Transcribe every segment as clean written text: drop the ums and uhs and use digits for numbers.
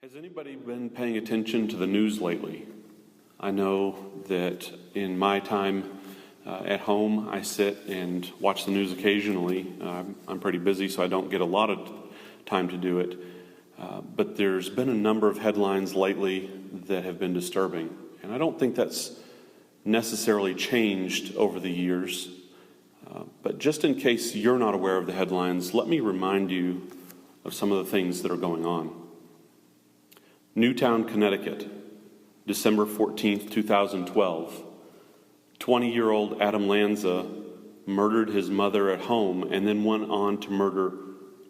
Has anybody been paying attention to the news lately? I know that in my time at home, I sit and watch the news occasionally. I'm pretty busy, so I don't get a lot of time to do it. But there's been a number of headlines lately that have been disturbing. And I don't think that's necessarily changed over the years. But just in case you're not aware of the headlines, let me remind you of some of the things that are going on. Newtown, Connecticut, December 14th, 2012. 20-year-old Adam Lanza murdered his mother at home and then went on to murder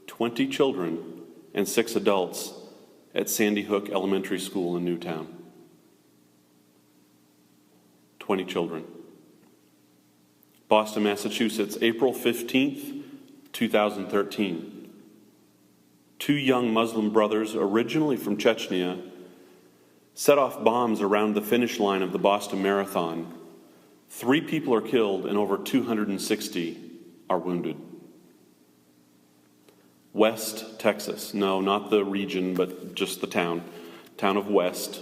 20 children and 6 adults at Sandy Hook Elementary School in Newtown. 20 children. Boston, Massachusetts, April 15th, 2013. 2 young Muslim brothers, originally from Chechnya, set off bombs around the finish line of the Boston Marathon. 3 people are killed and over 260 are wounded. West, Texas. No, not the region, but just the town of West.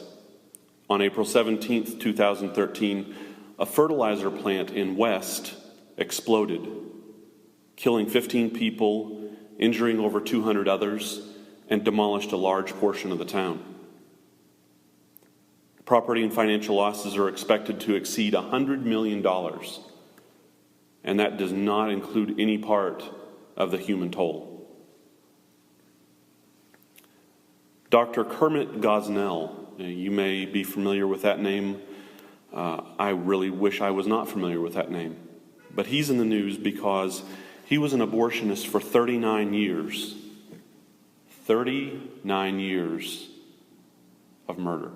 On April 17th, 2013, a fertilizer plant in West exploded, killing 15 people, injuring over 200 others, and demolished a large portion of the town. Property and financial losses are expected to exceed $100 million, and that does not include any part of the human toll. Dr. Kermit Gosnell, you may be familiar with that name. I really wish I was not familiar with that name. But he's in the news because he was an abortionist for 39 years. 39 years of murder.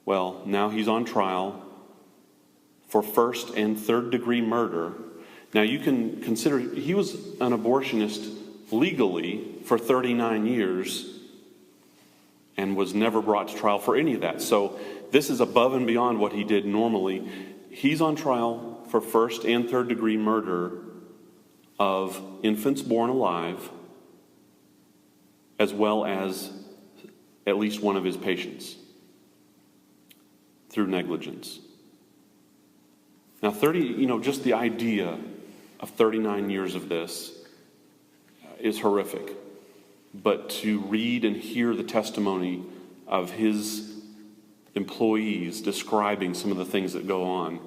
Well, now he's on trial for first and third degree murder. Now you can consider he was an abortionist legally for 39 years and was never brought to trial for any of that. So this is above and beyond what he did normally. He's on trial for first and third degree murder of infants born alive, as well as at least one of his patients through negligence. Now just the idea of 39 years of this is horrific. But to read and hear the testimony of his employees describing some of the things that go on,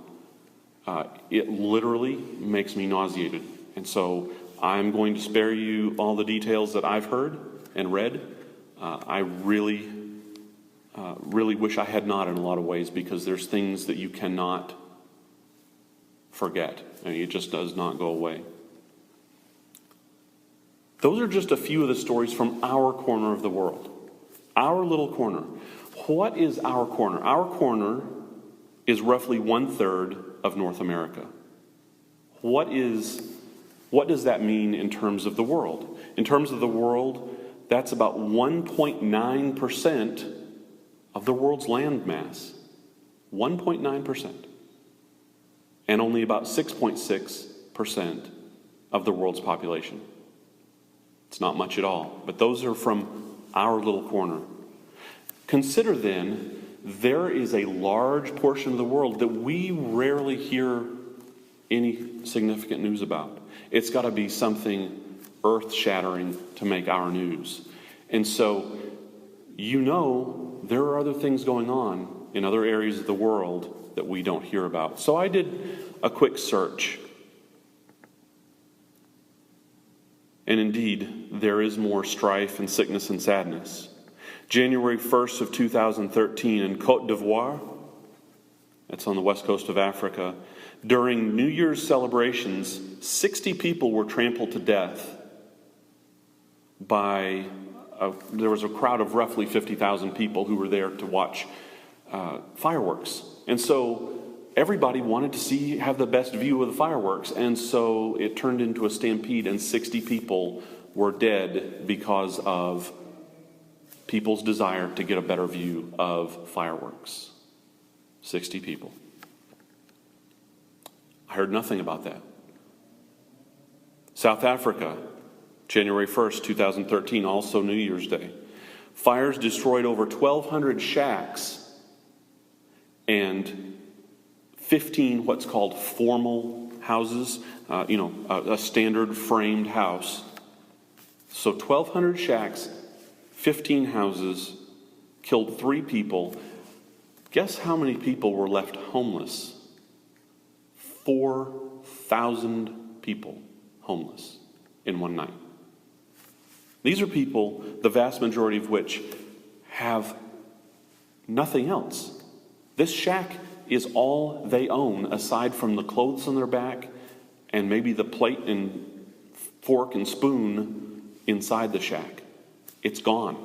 it literally makes me nauseated. And so I'm going to spare you all the details that I've heard and read. I really wish I had not in a lot of ways, because there's things that you cannot forget. I mean, it just does not go away. Those are just a few of the stories from our corner of the world. Our little corner. What is our corner? Our corner is roughly 1/3 of North America. What does that mean in terms of the world? In terms of the world, that's about 1.9% of the world's land mass. 1.9%. And only about 6.6% of the world's population. It's not much at all, but those are from our little corner. Consider then, there is a large portion of the world that we rarely hear any significant news about. It's got to be something earth-shattering to make our news. And so, there are other things going on in other areas of the world that we don't hear about. So I did a quick search. And indeed, there is more strife and sickness and sadness. January 1st of 2013 in Cote dIvoire, that's on the west coast of Africa, during New Year's celebrations, 60 people were trampled to death there was a crowd of roughly 50,000 people who were there to watch fireworks. And so everybody wanted to have the best view of the fireworks. And so it turned into a stampede, and 60 people were dead because of people's desire to get a better view of fireworks. 60 people. I heard nothing about that. South Africa, January 1st, 2013, also New Year's Day. Fires destroyed over 1,200 shacks and 15 what's called formal houses, a standard framed house. So 1,200 shacks, 15 houses, killed 3 people. Guess how many people were left homeless? 4,000 people homeless in one night. These are people, the vast majority of which have nothing else. This shack is all they own, aside from the clothes on their back and maybe the plate and fork and spoon inside the shack. It's gone.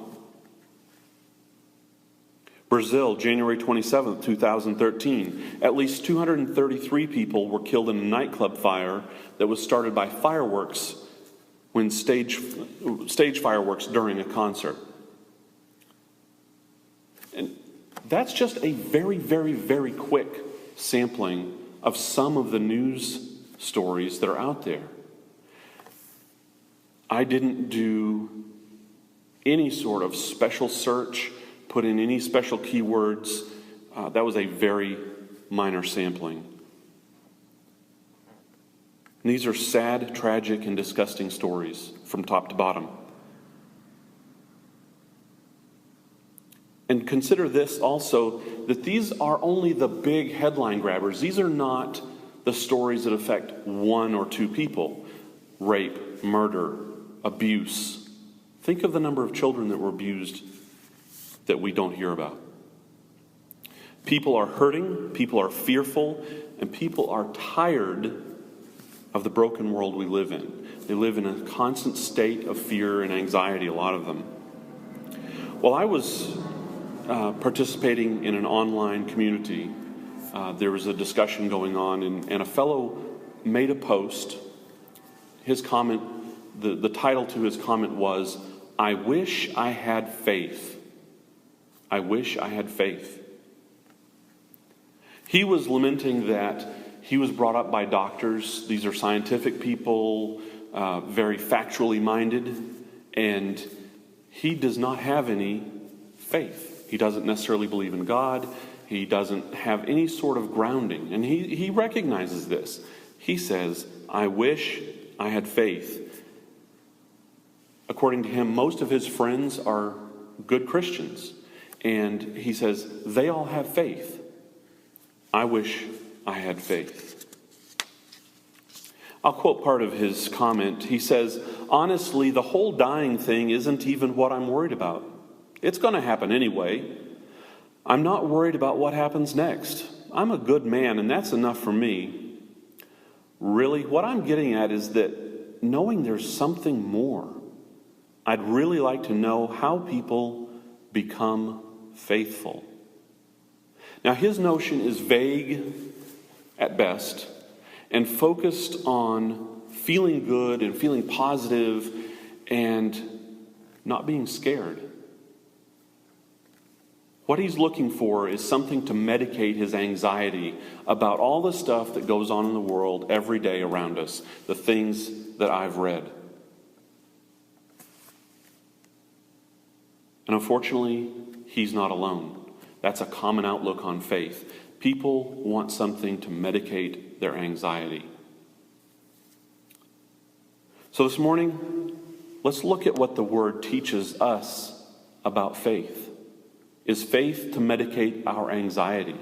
Brazil, January 27th, 2013. At least 233 people were killed in a nightclub fire that was started by fireworks when stage fireworks during a concert. And that's just a very, very, very quick sampling of some of the news stories that are out there. I didn't do any sort of special search, put in any special keywords. That was a very minor sampling. And these are sad, tragic, and disgusting stories from top to bottom. And consider this also, that these are only the big headline grabbers. These are not the stories that affect 1 or 2 people. Rape, murder, abuse. Think of the number of children that were abused that we don't hear about. People are hurting, people are fearful, and people are tired of the broken world we live in. They live in a constant state of fear and anxiety, a lot of them. While I was participating in an online community, there was a discussion going on, and a fellow made a post. His comment, the title to his comment was, "I wish I had faith. I wish I had faith." He was lamenting that he was brought up by doctors. These are scientific people, very factually minded, and he does not have any faith. He doesn't necessarily believe in God. He doesn't have any sort of grounding, and he recognizes this. He says, "I wish I had faith." According to him, most of his friends are good Christians, and he says, they all have faith. I wish I had faith. I'll quote part of his comment. He says, "Honestly, the whole dying thing isn't even what I'm worried about. It's going to happen anyway. I'm not worried about what happens next. I'm a good man, and that's enough for me. Really, what I'm getting at is that knowing there's something more. I'd really like to know how people become faithful." Now, his notion is vague at best and focused on feeling good and feeling positive and not being scared. What he's looking for is something to medicate his anxiety about all the stuff that goes on in the world every day around us, the things that I've read. And unfortunately, he's not alone. That's a common outlook on faith. People want something to medicate their anxiety. So this morning, let's look at what the Word teaches us about faith. Is faith to medicate our anxiety?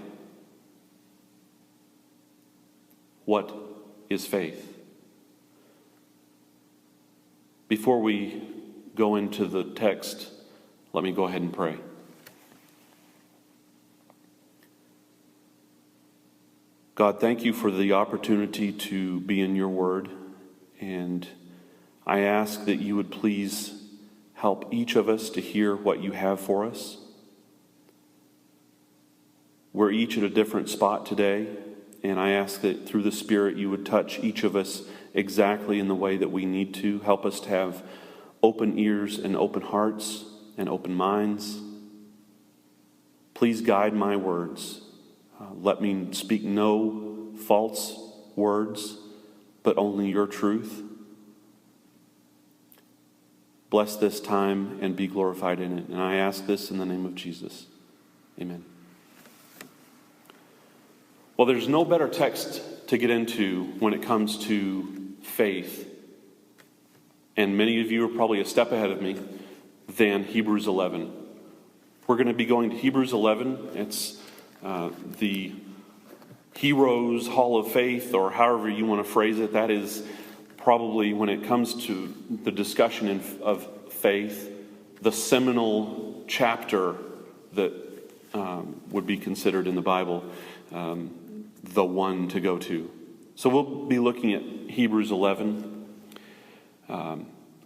What is faith? Before we go into the text, let me go ahead and pray. God, thank you for the opportunity to be in your word, and I ask that you would please help each of us to hear what you have for us. We're each at a different spot today, and I ask that through the Spirit you would touch each of us exactly in the way that we need to. Help us to have open ears and open hearts and open minds. Please guide my words. Let me speak no false words, but only your truth. Bless this time and be glorified in it. And I ask this in the name of Jesus. Amen. Well, there's no better text to get into when it comes to faith, and many of you are probably a step ahead of me, than Hebrews 11. We're going to be going to Hebrews 11. It's the Heroes Hall of Faith, or however you want to phrase it. That is probably, when it comes to the discussion of faith, the seminal chapter that would be considered in the Bible the one to go to. So we'll be looking at Hebrews 11.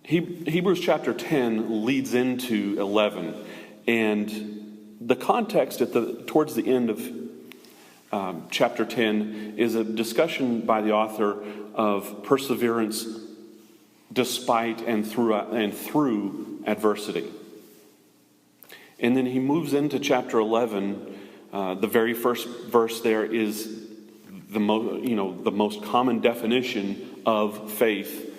Hebrews chapter 10 leads into 11, and the context towards the end of chapter 10 is a discussion by the author of perseverance despite and through adversity. And then he moves into chapter 11. The very first verse there is the most common definition of faith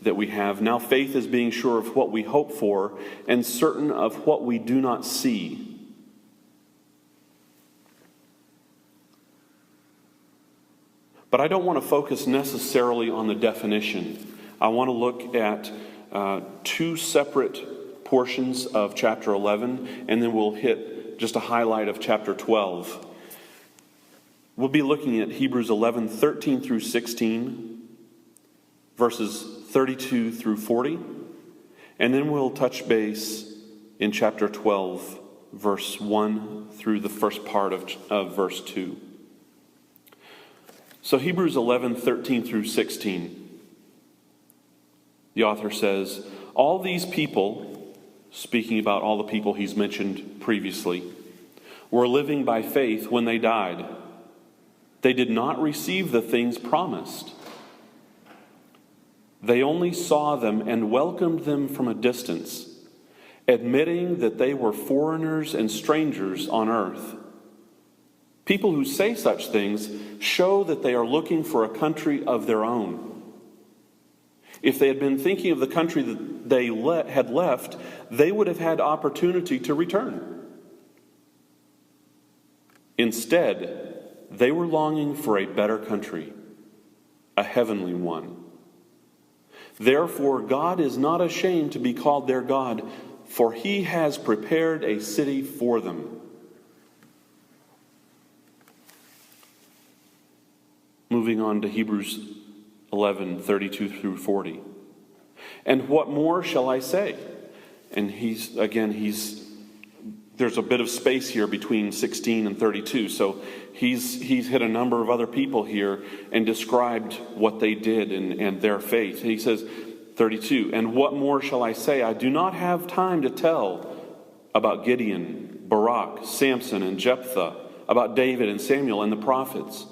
that we have. Now faith is being sure of what we hope for and certain of what we do not see. But I don't want to focus necessarily on the definition. I want to look at two separate portions of chapter 11, and then we'll hit just a highlight of chapter 12. We'll be looking at Hebrews 11, 13 through 16, verses 32 through 40, and then we'll touch base in chapter 12, verse 1 through the first part of verse 2. So Hebrews 11, 13 through 16, the author says, all these people, speaking about all the people he's mentioned previously, were living by faith when they died. They did not receive the things promised. They only saw them and welcomed them from a distance, admitting that they were foreigners and strangers on earth. People who say such things show that they are looking for a country of their own. If they had been thinking of the country that they had left, they would have had opportunity to return. Instead, they were longing for a better country, a heavenly one. Therefore, God is not ashamed to be called their God, for he has prepared a city for them. Moving on to Hebrews 11, 32 through 40. And what more shall I say? And there's a bit of space here between 16 and 32. So he's hit a number of other people here and described what they did and their faith. He says, 32, and what more shall I say? I do not have time to tell about Gideon, Barak, Samson, and Jephthah, about David and Samuel and the prophets,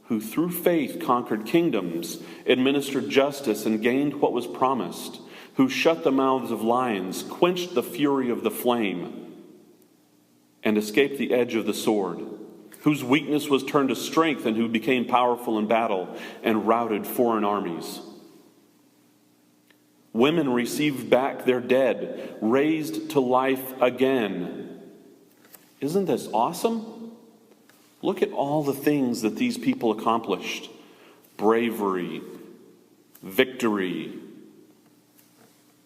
who through faith conquered kingdoms, administered justice, and gained what was promised, who shut the mouths of lions, quenched the fury of the flame, and escaped the edge of the sword, whose weakness was turned to strength, and who became powerful in battle and routed foreign armies. Women received back their dead, raised to life again. Isn't this awesome? Look at all the things that these people accomplished. Bravery, victory,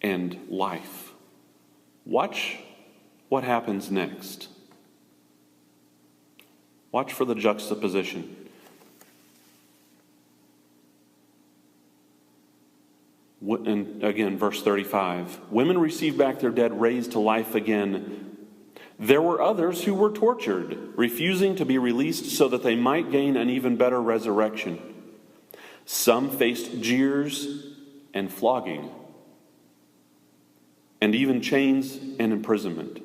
and life. Watch what happens next. Watch for the juxtaposition. And again, verse 35. Women received back their dead, raised to life again. There were others who were tortured, refusing to be released so that they might gain an even better resurrection. Some faced jeers and flogging, and even chains and imprisonment.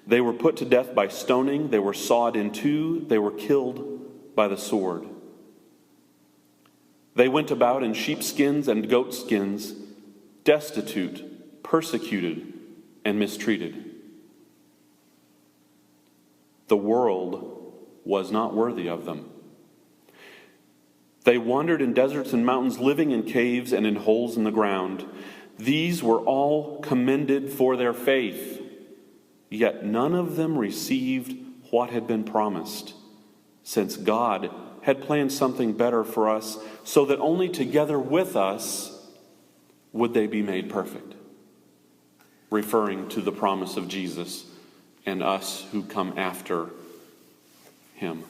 They were put to death by stoning. They were sawed in two. They were killed by the sword. They went about in sheepskins and goatskins, destitute, persecuted, and mistreated. The world was not worthy of them. They wandered in deserts and mountains, living in caves and in holes in the ground. These were all commended for their faith, yet none of them received what had been promised, since God had planned something better for us, so that only together with us would they be made perfect. Referring to the promise of Jesus and us who come after him.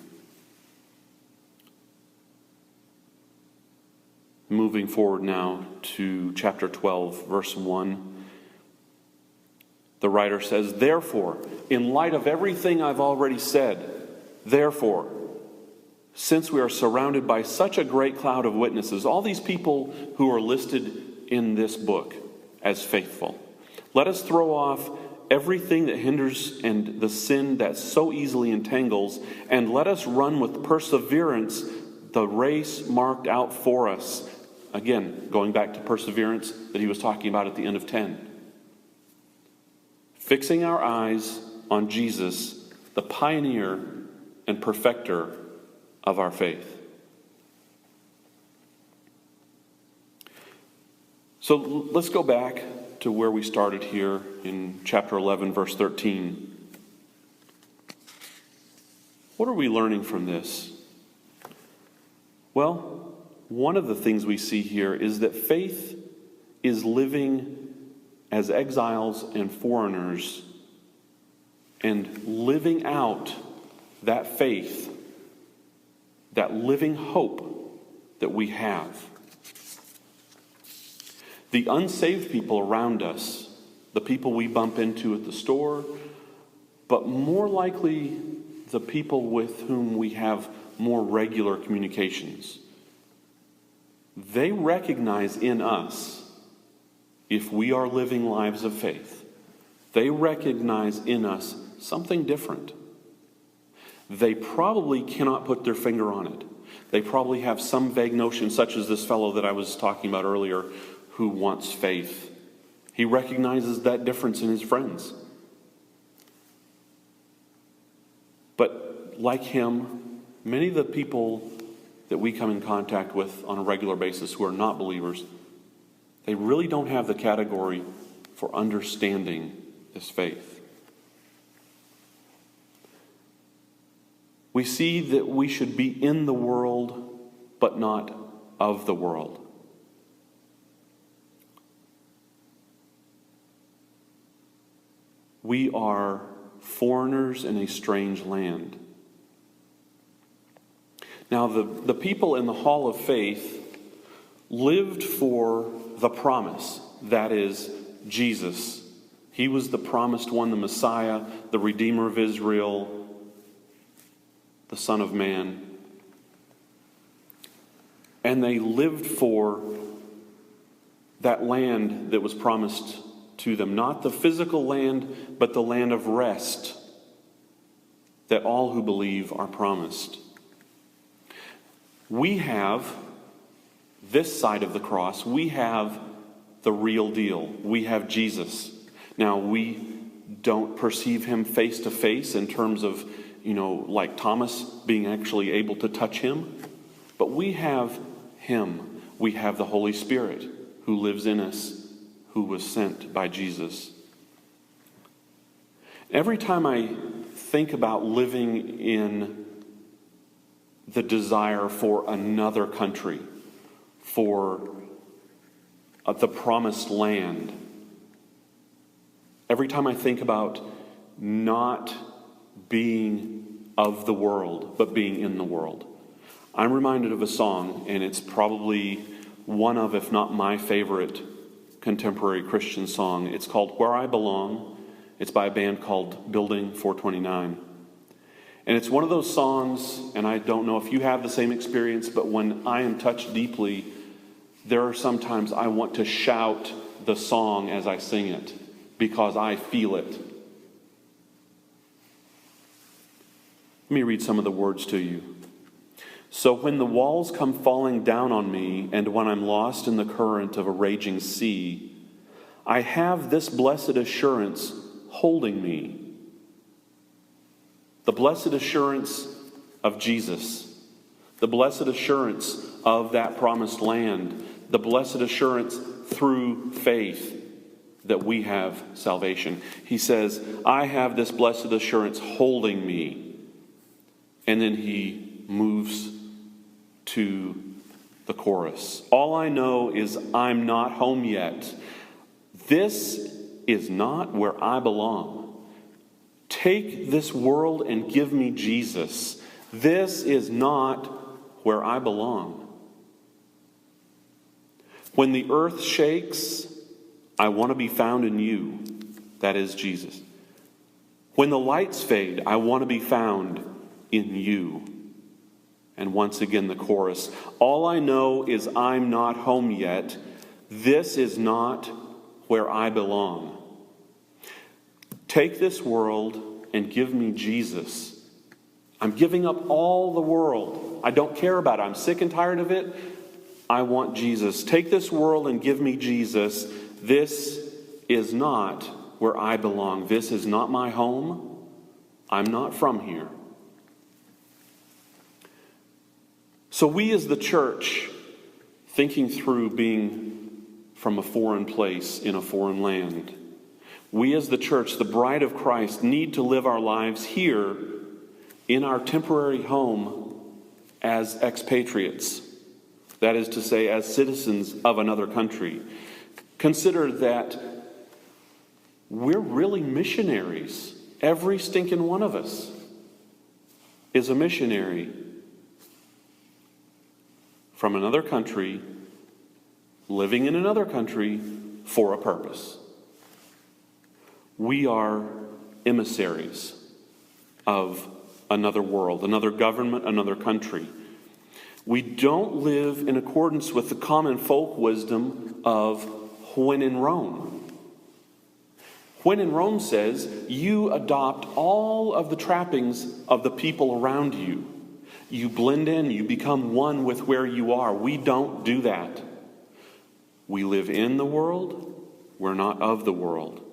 Moving forward now to chapter 12, verse 1. The writer says, "Therefore, in light of everything I've already said, therefore, since we are surrounded by such a great cloud of witnesses," all these people who are listed in this book as faithful, "let us throw off everything that hinders and the sin that so easily entangles, and let us run with perseverance the race marked out for us." Again, going back to perseverance that he was talking about at the end of 10. Fixing our eyes on Jesus, the pioneer and perfecter of our faith. So let's go back to where we started here in chapter 11, verse 13. What are we learning from this? Well, one of the things we see here is that faith is living as exiles and foreigners and living out that faith, that living hope that we have. The unsaved people around us, the people we bump into at the store, but more likely the people with whom we have more regular communications, they recognize in us, if we are living lives of faith, they recognize in us something different. They probably cannot put their finger on it. They probably have some vague notion, such as this fellow that I was talking about earlier, who wants faith. He recognizes that difference in his friends. But like him, many of the people that we come in contact with on a regular basis who are not believers, they really don't have the category for understanding this faith. We see that we should be in the world, but not of the world. We are foreigners in a strange land. Now, the people in the Hall of Faith lived for the promise, that is, Jesus. He was the promised one, the Messiah, the Redeemer of Israel, the Son of Man. And they lived for that land that was promised to them. Not the physical land, but the land of rest that all who believe are promised. We have this side of the cross. We have the real deal. We have Jesus. Now, we don't perceive him face to face in terms of, like Thomas being actually able to touch him. But we have him. We have the Holy Spirit who lives in us, who was sent by Jesus. Every time I think about living in the desire for another country, for the promised land, every time I think about not being of the world, but being in the world, I'm reminded of a song, and it's probably one of, if not my favorite contemporary Christian song. It's called "Where I Belong." It's by a band called Building 429. And it's one of those songs, and I don't know if you have the same experience, but when I am touched deeply, there are sometimes I want to shout the song as I sing it because I feel it. Let me read some of the words to you. "So when the walls come falling down on me, and when I'm lost in the current of a raging sea, I have this blessed assurance holding me. The blessed assurance of Jesus. The blessed assurance of that promised land. The blessed assurance through faith that we have salvation. He says, I have this blessed assurance holding me. And then he moves to the chorus. All I know is I'm not home yet. This is not where I belong. Take this world and give me Jesus. This is not where I belong. When the earth shakes, I want to be found in you. That is Jesus. When the lights fade, I want to be found in you. And once again, the chorus. All I know is I'm not home yet. This is not where I belong. Take this world and give me Jesus. I'm giving up all the world. I don't care about it. I'm sick and tired of it. I want Jesus. Take this world and give me Jesus. This is not where I belong. This is not my home. I'm not from here. So we as the church, thinking through being from a foreign place in a foreign land, we as the church, the bride of Christ, need to live our lives here in our temporary home as expatriates. That is to say, as citizens of another country. Consider that we're really missionaries. Every stinking one of us is a missionary from another country, living in another country for a purpose. We are emissaries of another world, another government, another country. We don't live in accordance with the common folk wisdom of when in Rome. When in Rome says, you adopt all of the trappings of the people around you. You blend in, you become one with where you are. We don't do that. We live in the world, we're not of the world.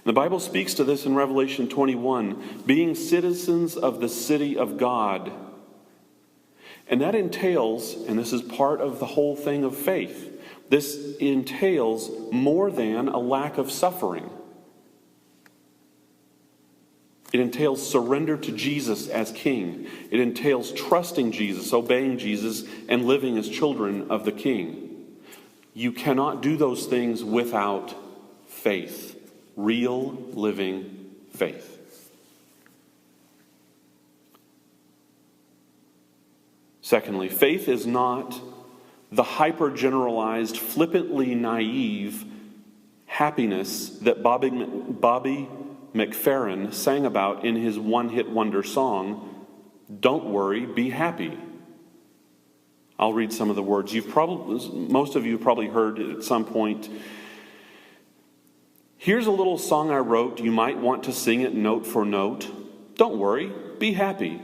The Bible speaks to this in Revelation 21, being citizens of the city of God. And that entails, and this is part of the whole thing of faith, this entails more than a lack of suffering. It entails surrender to Jesus as King. It entails trusting Jesus, obeying Jesus, and living as children of the King. You cannot do those things without faith. Real, living faith. Secondly, faith is not the hyper-generalized, flippantly naive happiness that Bobby McFerrin sang about in his one-hit wonder song, Don't Worry, Be Happy. I'll read some of the words. Most of you have probably heard it at some point. Here's a little song I wrote. You might want to sing it note for note. Don't worry, be happy.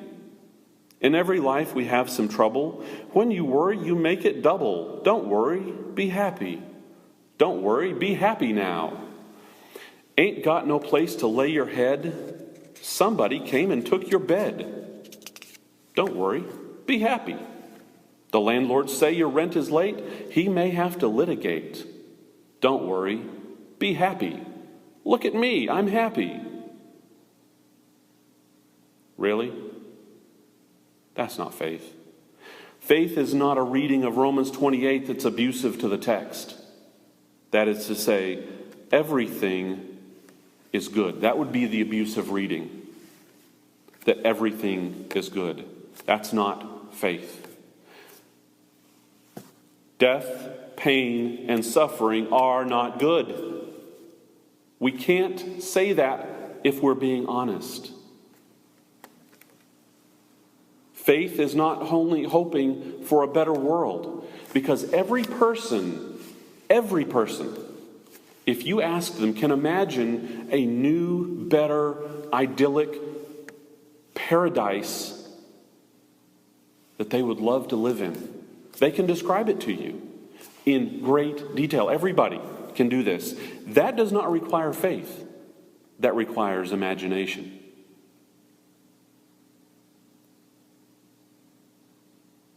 In every life we have some trouble. When you worry, you make it double. Don't worry, be happy. Don't worry, be happy now. Ain't got no place to lay your head. Somebody came and took your bed. Don't worry, be happy. The landlord say your rent is late. He may have to litigate. Don't worry, be happy. Look at me, I'm happy. Really? That's not faith. Faith is not a reading of Romans 28 that's abusive to the text. That is to say, everything is good. That would be the abusive reading. That everything is good. That's not faith. Death, pain, and suffering are not good. We can't say that if we're being honest. Faith is not only hoping for a better world, because every person, if you ask them, can imagine a new, better, idyllic paradise that they would love to live in. They can describe it to you in great detail. Everybody can do this. That does not require faith. That requires imagination.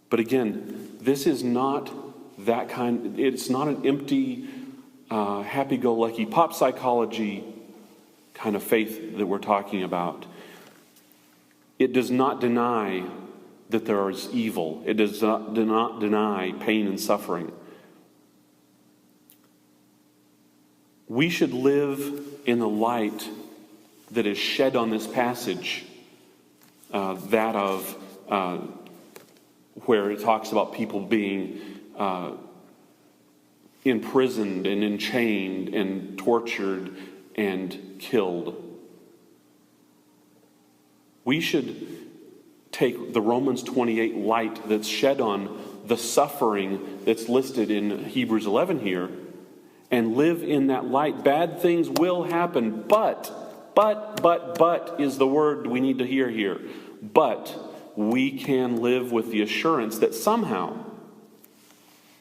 But again, this is not it's not an empty, happy-go-lucky pop psychology kind of faith that we're talking about. It does not deny that there is evil. It does not deny pain and suffering. We should live in the light that is shed on this passage, that of where it talks about people being imprisoned and enchained and tortured and killed. We should take the Romans 28 light that's shed on the suffering that's listed in Hebrews 11 here and live in that light. Bad things will happen, but is the word we need to hear here. But we can live with the assurance that somehow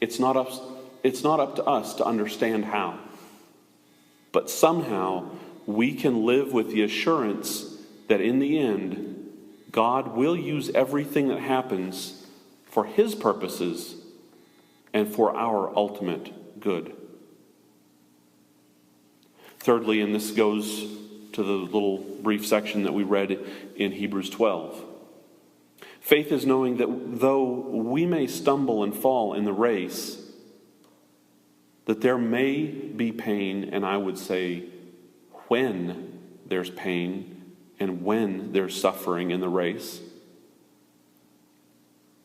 it's not up to us to understand how. But somehow we can live with the assurance that in the end, God will use everything that happens for His purposes and for our ultimate good. Thirdly, and this goes to the little brief section that we read in Hebrews 12. Faith is knowing that though we may stumble and fall in the race, that there may be pain, and I would say when there's pain and when there's suffering in the race,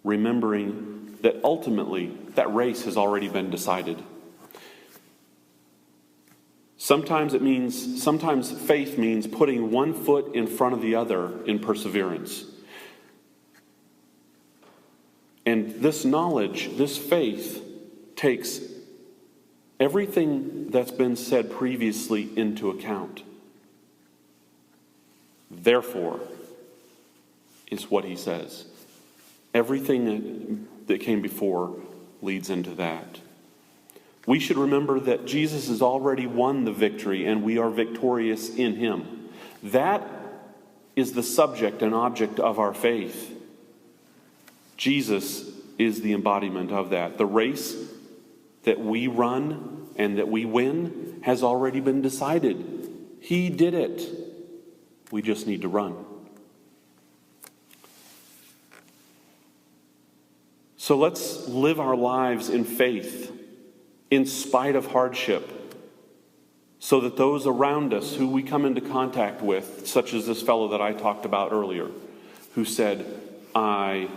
remembering that ultimately that race has already been decided. Sometimes faith means putting one foot in front of the other in perseverance. And this knowledge, this faith, takes everything that's been said previously into account. Therefore, is what he says. Everything that came before leads into that. We should remember that Jesus has already won the victory and we are victorious in Him. That is the subject and object of our faith. Jesus is the embodiment of that. The race that we run and that we win has already been decided. He did it. We just need to run. So let's live our lives in faith, in spite of hardship, so that those around us who we come into contact with, such as this fellow that I talked about earlier, who said, I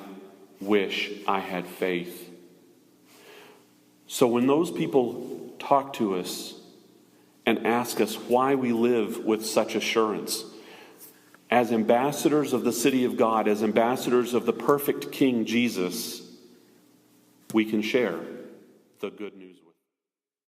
wish I had faith. So when those people talk to us and ask us why we live with such assurance, as ambassadors of the city of God, as ambassadors of the perfect King Jesus, we can share the good news with them.